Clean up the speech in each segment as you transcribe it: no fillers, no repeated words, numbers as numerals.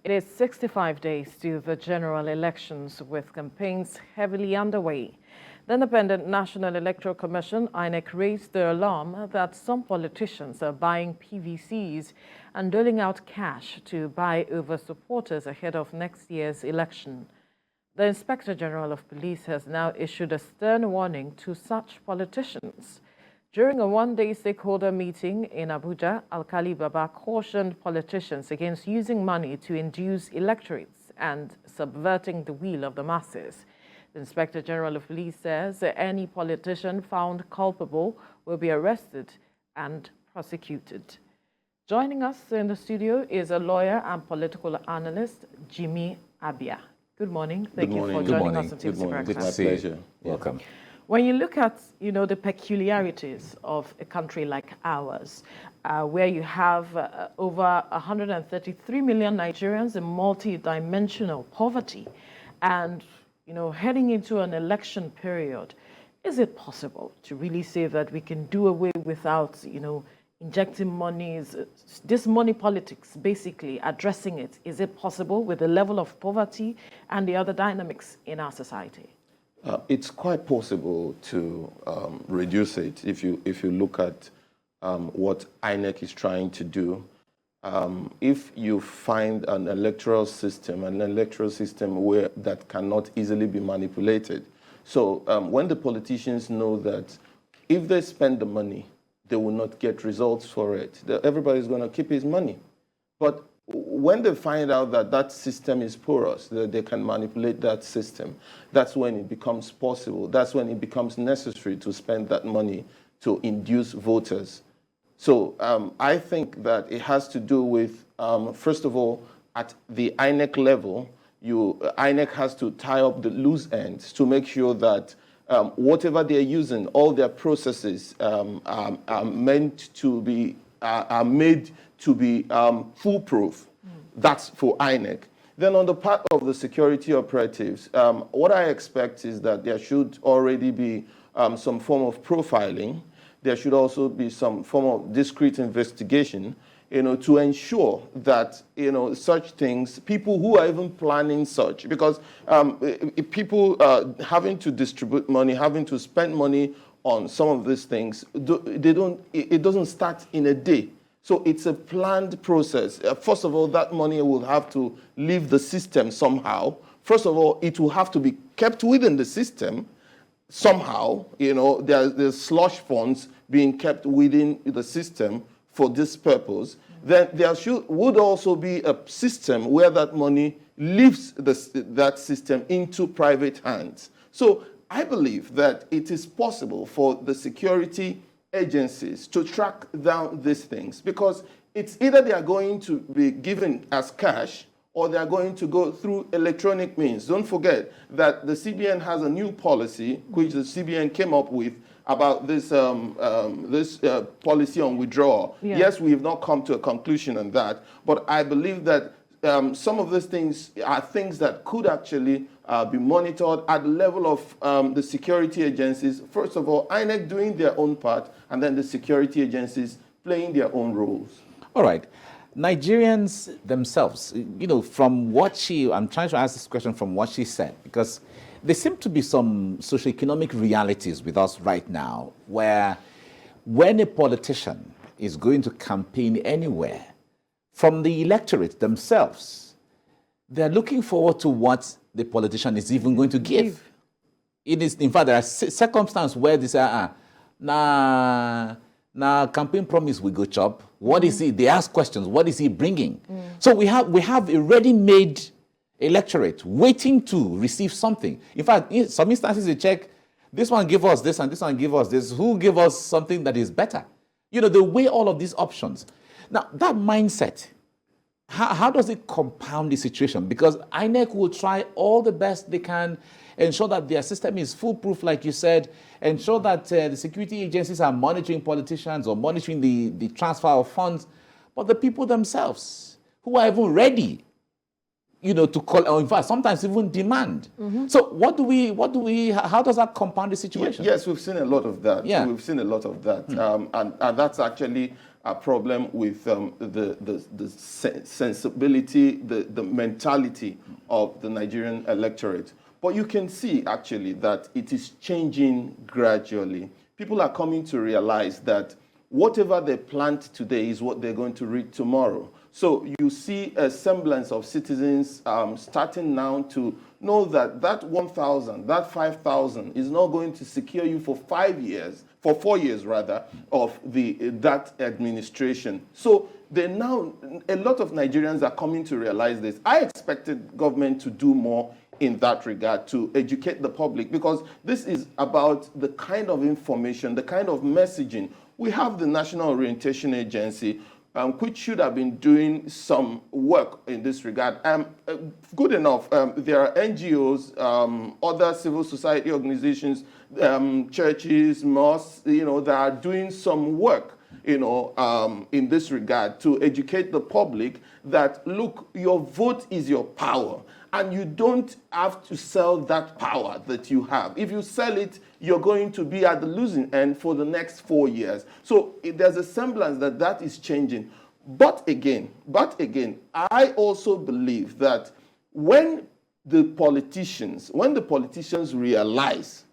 It is 65 days to the general elections, with campaigns heavily underway. The Independent National Electoral Commission, INEC, raised the alarm that some politicians are buying PVCs and doling out cash to buy over supporters ahead of next year's election. The Inspector General of Police has now issued a stern warning to such politicians. During a one-day stakeholder meeting in Abuja, Alkali Baba cautioned politicians against using money to induce electorates and subverting the will of the masses. The Inspector General of Police says that any politician found culpable will be arrested and prosecuted. Joining us in the studio is a lawyer and political analyst, Jimmy Abia. Good morning. Thank you for joining us on TVC Breakfast. Good to see you. My pleasure. Welcome. When you look at, the peculiarities of a country like ours, where you have over 133 million Nigerians in multi-dimensional poverty, and heading into an election period, is it possible to really say that we can do away without, injecting monies, this money politics, basically addressing it? Is it possible with the level of poverty and the other dynamics in our society? It's quite possible to reduce it if you look at what INEC is trying to do. If you find an electoral system where that cannot easily be manipulated. So when the politicians know that if they spend the money, they will not get results for it, everybody's going to keep his money. But when they find out that that system is porous, that they can manipulate that system, that's when it becomes possible. That's when it becomes necessary to spend that money to induce voters. So I think that it has to do with, first of all, at the INEC level, INEC has to tie up the loose ends to make sure that whatever they're using, all their processes are made to be foolproof. That's for INEC. Then on the part of the security operatives, what I expect is that there should already be some form of profiling. There should also be some form of discrete investigation, to ensure that, such things, people who are even planning such, because people having to distribute money, having to spend money on some of these things, it doesn't start in a day. So it's a planned process. First of all, that money will have to leave the system somehow. First of all, it will have to be kept within the system somehow. There's slush funds being kept within the system for this purpose. Then there would also be a system where that money leaves that system into private hands. So I believe that it is possible for the security agencies to track down these things, because it's either they are going to be given as cash or they are going to go through electronic means. Don't forget that the CBN has a new policy, which the CBN came up with, about this policy on withdrawal. Yeah. Yes, we have not come to a conclusion on that, but I believe that some of these things are things that could actually be monitored at the level of the security agencies. First of all, INEC doing their own part, and then the security agencies playing their own roles. All right. Nigerians themselves, from what I'm trying to ask this question from what she said, because there seem to be some socioeconomic realities with us right now, where when a politician is going to campaign anywhere, from the electorate themselves, they're looking forward to what the politician is even going to give. It is, in fact, there are circumstances where they say, campaign promise we go chop. What is he? They ask questions. What is he bringing? So we have a ready-made electorate waiting to receive something. In fact, in some instances, they check, this one give us this and this one give us this. Who give us something that is better? They weigh all of these options. Now, that mindset, how does it compound the situation? Because INEC will try all the best they can, ensure that their system is foolproof, like you said, ensure that the security agencies are monitoring politicians or monitoring the transfer of funds, but the people themselves, who are even ready, to call, or in fact, sometimes even demand. So how does that compound the situation? Yes, we've seen a lot of that. Yeah. We've seen a lot of that. And that's actually a problem with the sensibility, the mentality of the Nigerian electorate. But you can see actually that it is changing gradually. People are coming to realize that whatever they plant today is what they're going to reap tomorrow. So you see a semblance of citizens starting now to know that that 1,000, that 5,000 is not going to secure you for 4 years rather, of that administration. So they now, a lot of Nigerians are coming to realize this. I expected government to do more in that regard, to educate the public, because this is about the kind of information, the kind of messaging. We have the National Orientation Agency, which should have been doing some work in this regard. Good enough, there are NGOs, other civil society organizations, churches, mosques, that are doing some work, in this regard, to educate the public that, look, your vote is your power. And you don't have to sell that power that you have. If you sell it, you're going to be at the losing end for the next 4 years. So there's a semblance that that is changing. But again, I also believe that when the politicians realize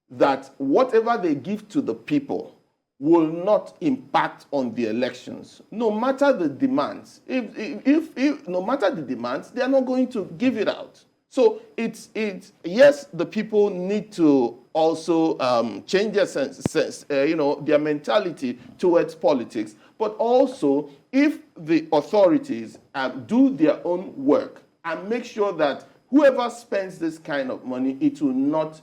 that whatever they give to the people will not impact on the elections, no matter the demands. If no matter the demands, they are not going to give it out. So it's yes, the people need to also change their their mentality towards politics. But also, if the authorities do their own work and make sure that whoever spends this kind of money, it will not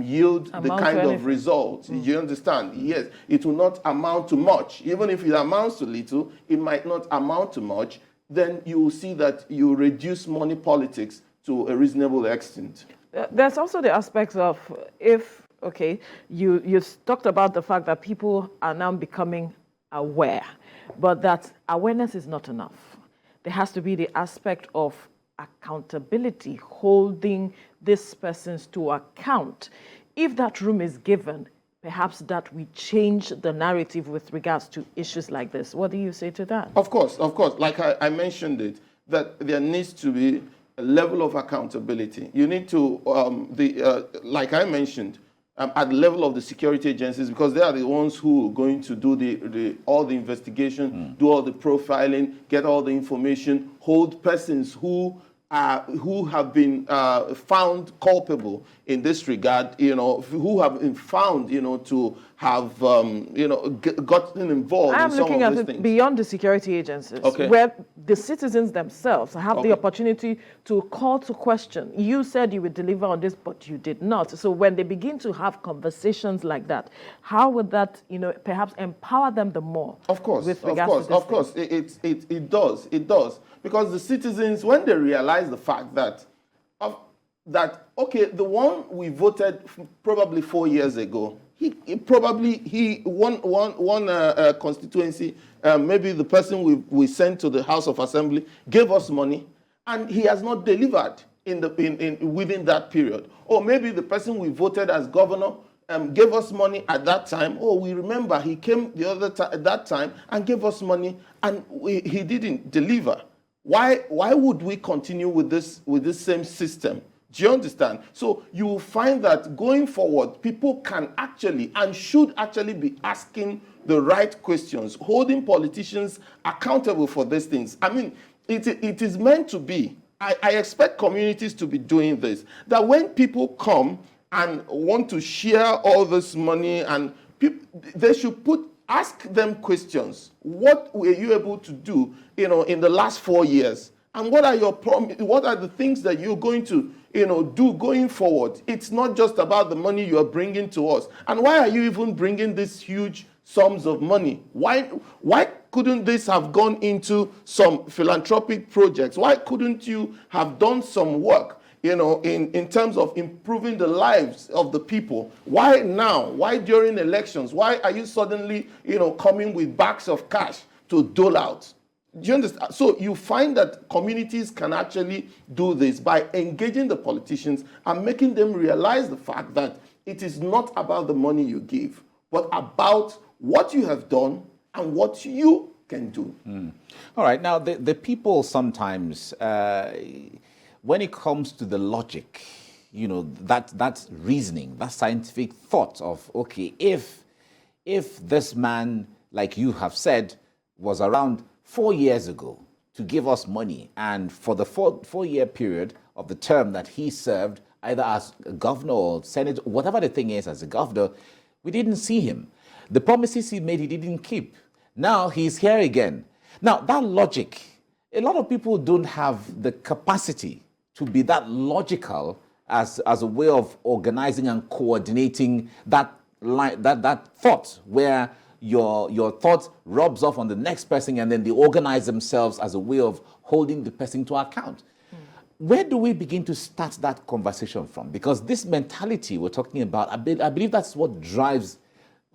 yield the kind of results. You understand? Yes, it will not amount to much. Even if it amounts to little, it might not amount to much. Then you will see that you reduce money politics to a reasonable extent. There's also the aspects of you talked about the fact that people are now becoming aware, but that awareness is not enough. There has to be the aspect of accountability, holding these persons to account. If that room is given, perhaps that we change the narrative with regards to issues like this. What do you say to that? Of course. Like I mentioned it, that there needs to be a level of accountability. You need to, like I mentioned, at the level of the security agencies, because they are the ones who are going to do all the investigation, do all the profiling, get all the information, hold persons who have been found culpable in this regard, who have been found, to have, gotten involved in some of these things. I'm looking at it beyond the security agencies, where the citizens themselves have the opportunity to call to question. You said you would deliver on this, but you did not. So when they begin to have conversations like that, how would that, perhaps empower them the more? Of course, with regards to this thing? It does. Because the citizens, when they realize the fact that the one we voted probably 4 years ago, he won a constituency. Maybe the person we sent to the House of Assembly gave us money, and he has not delivered within that period. Or maybe the person we voted as governor gave us money at that time. Oh, we remember he came at that time and gave us money, and he didn't deliver. Why would we continue with this same system? Do you understand? So you will find that going forward, people can actually and should actually be asking the right questions, holding politicians accountable for these things. I mean, it is meant to be. I expect communities to be doing this. That when people come and want to share all this money, and they should ask them questions. What were you able to do, in the last 4 years? And what are the things that you're going to, do going forward? It's not just about the money you are bringing to us. And why are you even bringing these huge sums of money? Why couldn't this have gone into some philanthropic projects? Why couldn't you have done some work, in terms of improving the lives of the people? Why now? Why during elections? Why are you suddenly, coming with bags of cash to dole out? Do you understand? So you find that communities can actually do this by engaging the politicians and making them realize the fact that it is not about the money you give, but about what you have done and what you can do. All right. Now, the people sometimes, when it comes to the logic, you know, that reasoning, that scientific thought of, okay, if this man, like you have said, was around 4 years ago to give us money, and for the four-year period of the term that he served, either as a governor or senator, whatever the thing is, as a governor, we didn't see him. The promises he made, he didn't keep. Now he's here again. Now, that logic, a lot of people don't have the capacity to be that logical as a way of organizing and coordinating that thought, where your thought rubs off on the next person, and then they organize themselves as a way of holding the person to account. Where do we begin to start that conversation from? Because this mentality we're talking about, I believe that's what drives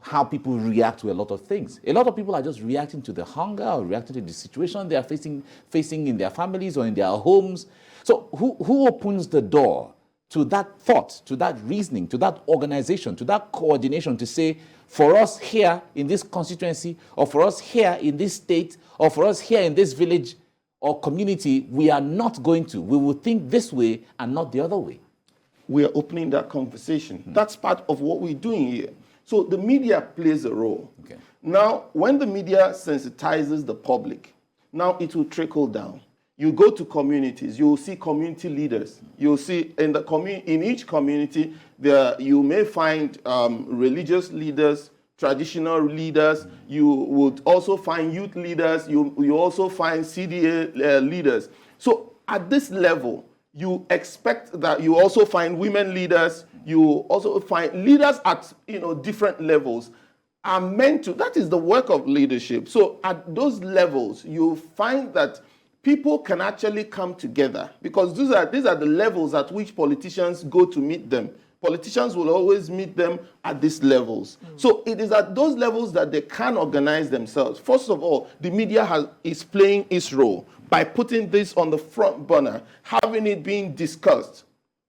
how people react to a lot of things. A lot of people are just reacting to the hunger or reacting to the situation they are facing in their families or in their homes. So who opens the door to that thought, to that reasoning, to that organization, to that coordination to say, for us here in this constituency, or for us here in this state, or for us here in this village or community, we are not going to. We will think this way and not the other way. We are opening that conversation. That's part of what we're doing here. So the media plays a role. Okay. Now, when the media sensitizes the public, now it will trickle down. You go to communities, you will see community leaders. You'll see in each community, you may find religious leaders, traditional leaders. You would also find youth leaders. You also find CDA leaders. So at this level, you expect that you also find women leaders. You also find leaders at different levels are meant to. That is the work of leadership. So at those levels, you find that people can actually come together, because these are the levels at which politicians go to meet them. Politicians will always meet them at these levels. So it is at those levels that they can organize themselves. First of all, the media is playing its role by putting this on the front burner, having it being discussed.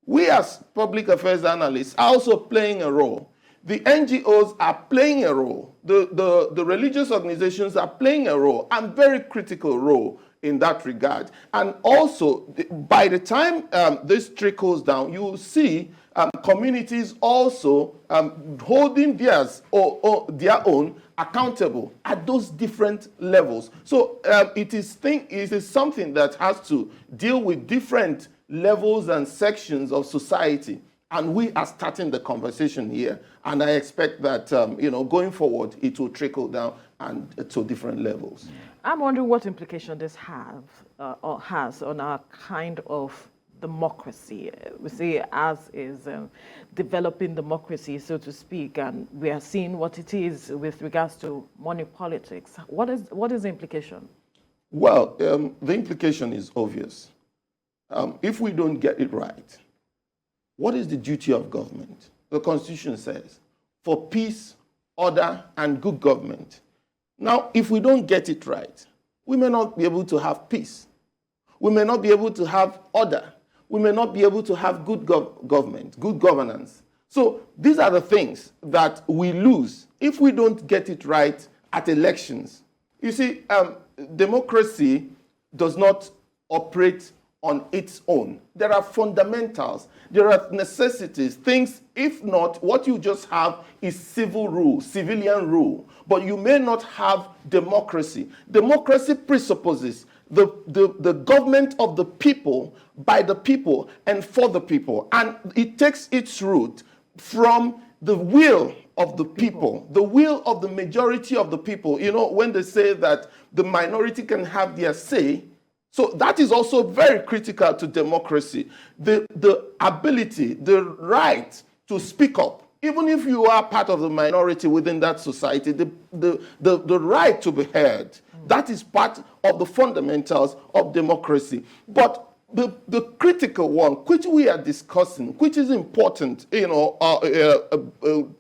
We as public affairs analysts are also playing a role. The NGOs are playing a role. The religious organizations are playing a role, and very critical role in that regard. And also, by the time this trickles down, you will see communities also holding theirs or their own accountable at those different levels. So it is something that has to deal with different levels and sections of society. And we are starting the conversation here. And I expect that, going forward, it will trickle down and to different levels. I'm wondering what implication this has on our kind of democracy. We see as is developing democracy, so to speak, and we are seeing what it is with regards to money politics. What is the implication? Well, the implication is obvious. If we don't get it right, what is the duty of government? The Constitution says, for peace, order, and good government. Now, if we don't get it right, we may not be able to have peace. We may not be able to have order. We may not be able to have good government, good governance. So these are the things that we lose if we don't get it right at elections. You see, democracy does not operate on its own. There are fundamentals, there are necessities, things. If not, what you just have is civil rule, civilian rule, but you may not have democracy. Democracy presupposes the government of the people, by the people, and for the people. And it takes its root from the will of the people, the will of the majority of the people. You know, when they say that the minority can have their say, so that is also very critical to democracy. The ability, the right to speak up, even if you are part of the minority within that society, the right to be heard, that is part of the fundamentals of democracy. But the critical one, which we are discussing, which is important,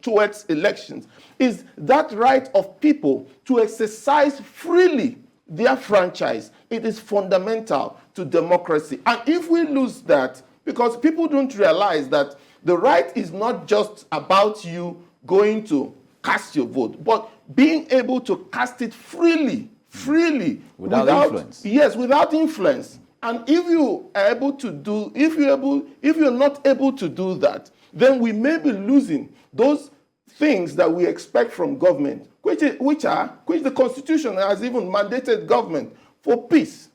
towards elections, is that right of people to exercise freely their franchise. It is fundamental to democracy. And if we lose that, because people don't realize that the right is not just about you going to cast your vote, but being able to cast it freely, without influence. Yes, without influence. And if you are able to do, if you're not able to do that, then we may be losing those things that we expect from government, which the Constitution has even mandated government for peace,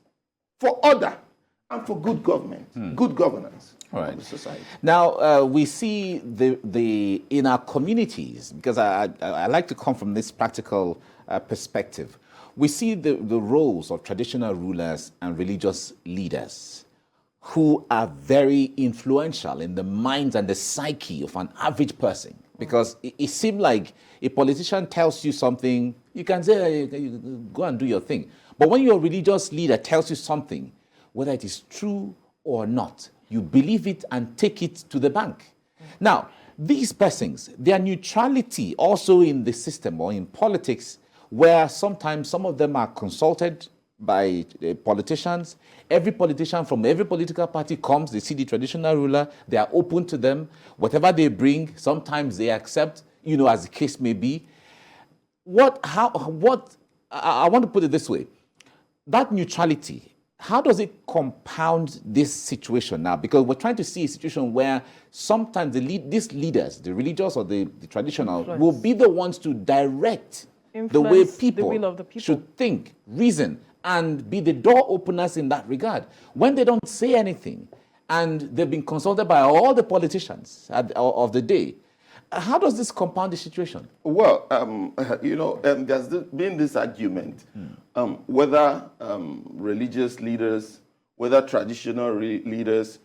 for order, and for good government, good governance. All right. Of the society. Now, we see the in our communities, because I like to come from this practical perspective, we see the roles of traditional rulers and religious leaders who are very influential in the minds and the psyche of an average person. Because it seems like a politician tells you something, you can say, hey, go and do your thing. But when your religious leader tells you something, whether it is true or not, you believe it and take it to the bank. Now, these persons, their neutrality also in the system or in politics, where sometimes some of them are consulted by politicians. Every politician from every political party comes, they see the traditional ruler, they are open to them. Whatever they bring, sometimes they accept, as the case may be. I want to put it this way. That neutrality, how does it compound this situation now? Because we're trying to see a situation where sometimes these leaders, the religious or the traditional, will be the ones to direct the way people, should think, reason, and be the door openers in that regard. When they don't say anything, and they've been consulted by all the politicians of the day, how does this compound the situation? Well, there's been this argument whether religious leaders, whether traditional leaders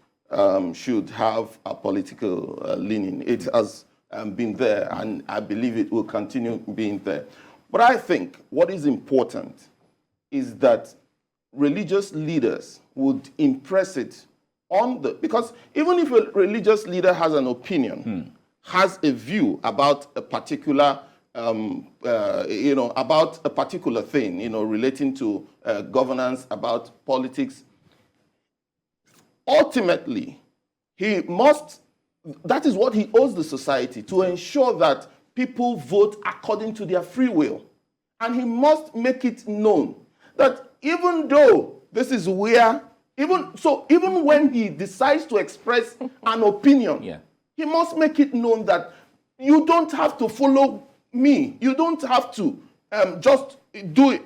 should have a political leaning. It has been there, and I believe it will continue being there. But I think what is important is that religious leaders would impress it on because even if a religious leader has an opinion, has a view about a particular, about a particular thing, relating to governance, about politics, ultimately, that is what he owes the society, to ensure that people vote according to their free will. And he must make it known that even though this is where, even when he decides to express an opinion, he must make it known that you don't have to follow me. You don't have to just do it.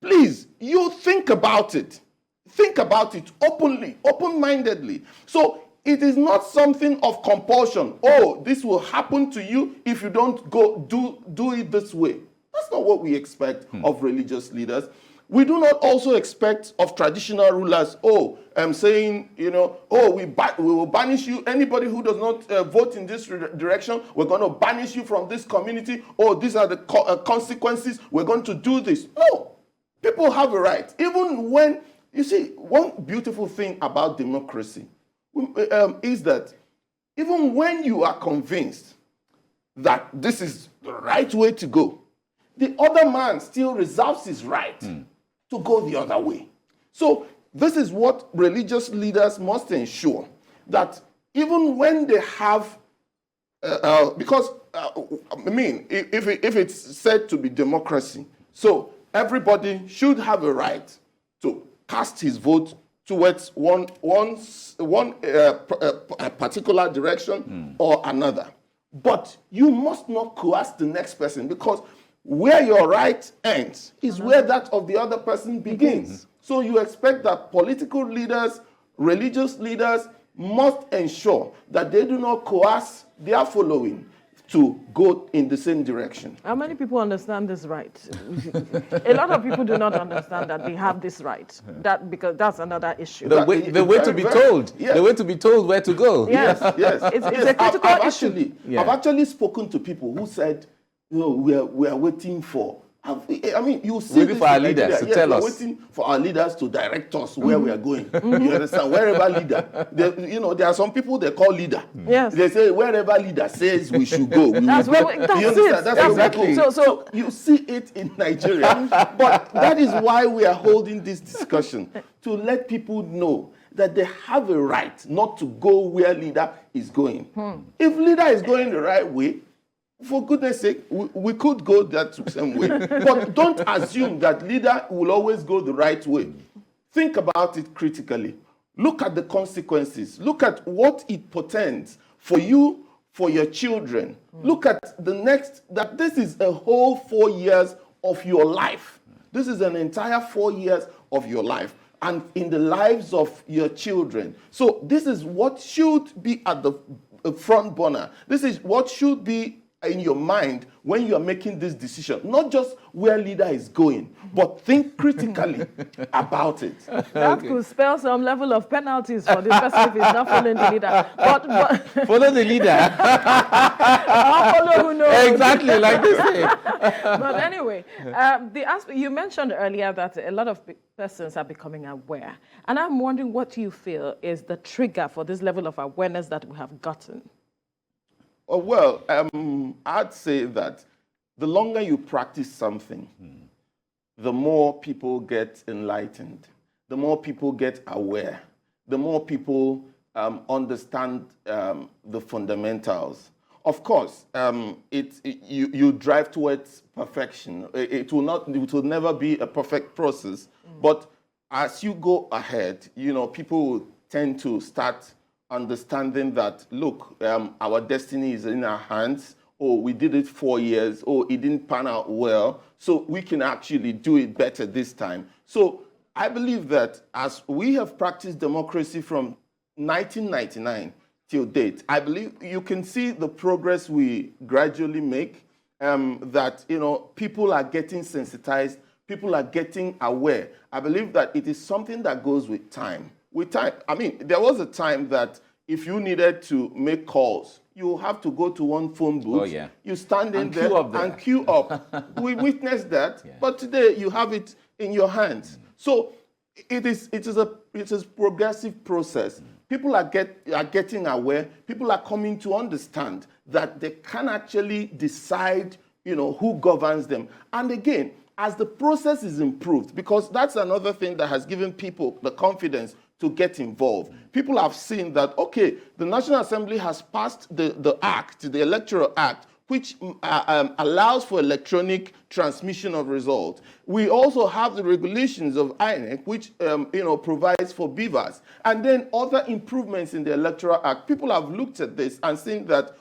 Please, you think about it. Think about it openly, open-mindedly. So it is not something of compulsion. Oh, this will happen to you if you don't go do it this way. That's not what we expect of religious leaders. We do not also expect of traditional rulers, saying, we will banish you. Anybody who does not vote in this direction, we're going to banish you from this community. These are the consequences. We're going to do this. No, people have a right. Even when, you see, one beautiful thing about democracy is that even when you are convinced that this is the right way to go, the other man still reserves his right to go the other way. So this is what religious leaders must ensure, that even when they have, if it's said to be democracy, so everybody should have a right to cast his vote towards one particular direction or another. But you must not coerce the next person, because where your right ends is where that of the other person begins. So you expect that political leaders, religious leaders must ensure that they do not coerce their following to go in the same direction. How many people understand this right? A lot of people do not understand that they have this right. Because that's another issue. The way to be told. Yes. The way to be told where to go. Yes. It's a critical issue. I've actually spoken to people who said, we are waiting for I mean, you see Waiting for our leaders to tell us. Waiting for our leaders to direct us where we are going. You understand? Wherever leader, there are some people they call leader. Yes. They say wherever leader says we should go. That's where we, that's you understand? it. That's exactly. where we go. So you see it in Nigeria, but that is why we are holding this discussion to let people know that they have a right not to go where leader is going. If leader is going the right way, for goodness sake, we could go that same way. But don't assume that leader will always go the right way. Think about it critically. Look at the consequences. Look at what it portends for you, for your children. Look at that this is a whole 4 years of your life. This is an entire 4 years of your life and in the lives of your children. So this is what should be at the front burner. This is what should be in your mind when you are making this decision, not just where leader is going, but think critically about it. That could spell some level of penalties for this person if he's not following the leader. But Follow the leader. I'll follow who knows. Exactly, like they say. But anyway, the aspect you mentioned earlier that a lot of persons are becoming aware, and I'm wondering what you feel is the trigger for this level of awareness that we have gotten. Well, I'd say that the longer you practice something, the more people get enlightened, the more people get aware, the more people understand the fundamentals. Of course, you drive towards perfection. It will never be a perfect process. But as you go ahead, people will tend to start understanding that, look, our destiny is in our hands. Oh, we did it 4 years. Oh, it didn't pan out well. So we can actually do it better this time. So I believe that as we have practiced democracy from 1999 till date, I believe you can see the progress we gradually make, that, people are getting sensitized, people are getting aware. I believe that it is something that goes with time. With time, I mean, there was a time that if you needed to make calls, you have to go to one phone booth. Oh, yeah. You stand in And there queue up there. and queue up. We witnessed that, Yeah. but today you have it in your hands. So it is a progressive process. People are getting aware. People are coming to understand that they can actually decide, who governs them. And again, as the process is improved, because that's another thing that has given people the confidence to get involved. People have seen that, okay, the National Assembly has passed the Act, the Electoral Act, which allows for electronic transmission of results. We also have the regulations of INEC, which provides for beavers, and then other improvements in the Electoral Act. People have looked at this and seen that,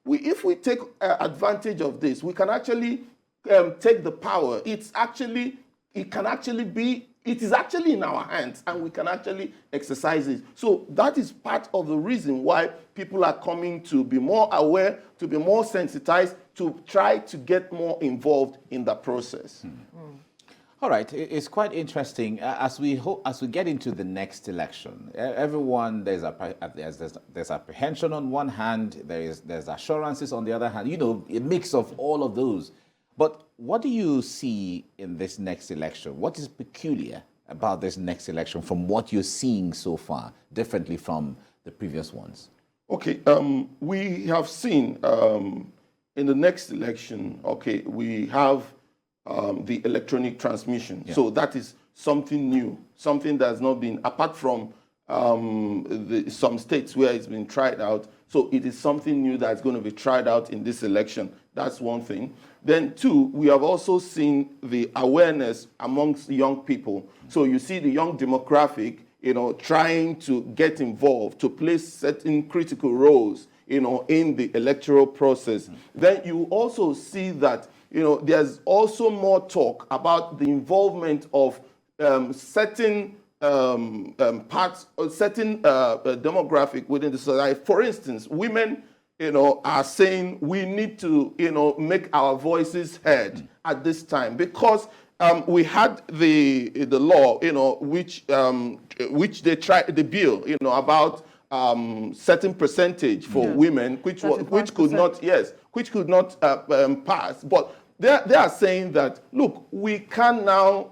if we take advantage of this, we can actually take the power. It is actually in our hands, and we can actually exercise it. So that is part of the reason why people are coming to be more aware, to be more sensitized, to try to get more involved in the process. All right, it's quite interesting. As we get into the next election, everyone, there's apprehension on one hand, there's assurances on the other hand, a mix of all of those. But what do you see in this next election? What is peculiar about this next election from what you're seeing so far, differently from the previous ones? Okay, we have seen in the next election, we have the electronic transmission. Yeah. So that is something new, something that has not been, apart from some states where it's been tried out. So it is something new that's going to be tried out in this election. That's one thing. Then two, we have also seen the awareness amongst young people. So you see the young demographic, trying to get involved, to play certain critical roles, in the electoral process. Then you also see that, there's also more talk about the involvement of certain parts, or certain demographic within the society. For instance, women, are saying we need to, make our voices heard at this time, because we had the law, which they tried, the bill, about certain percentage for women, which could not pass. But they are saying that, look, we can now,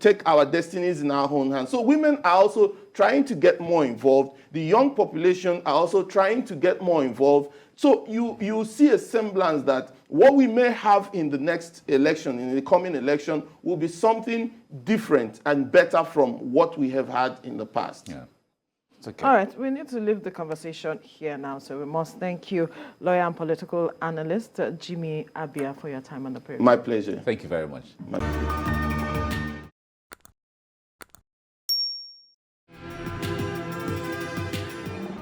take our destinies in our own hands. So women are also trying to get more involved. The young population are also trying to get more involved. So you see a semblance that what we may have in the next election, in the coming election, will be something different and better from what we have had in the past. Yeah. It's okay. All right, we need to leave the conversation here now, so we must thank you, lawyer and political analyst Jimmy Abia, for your time on the program. My pleasure. Thank you very much. My pleasure.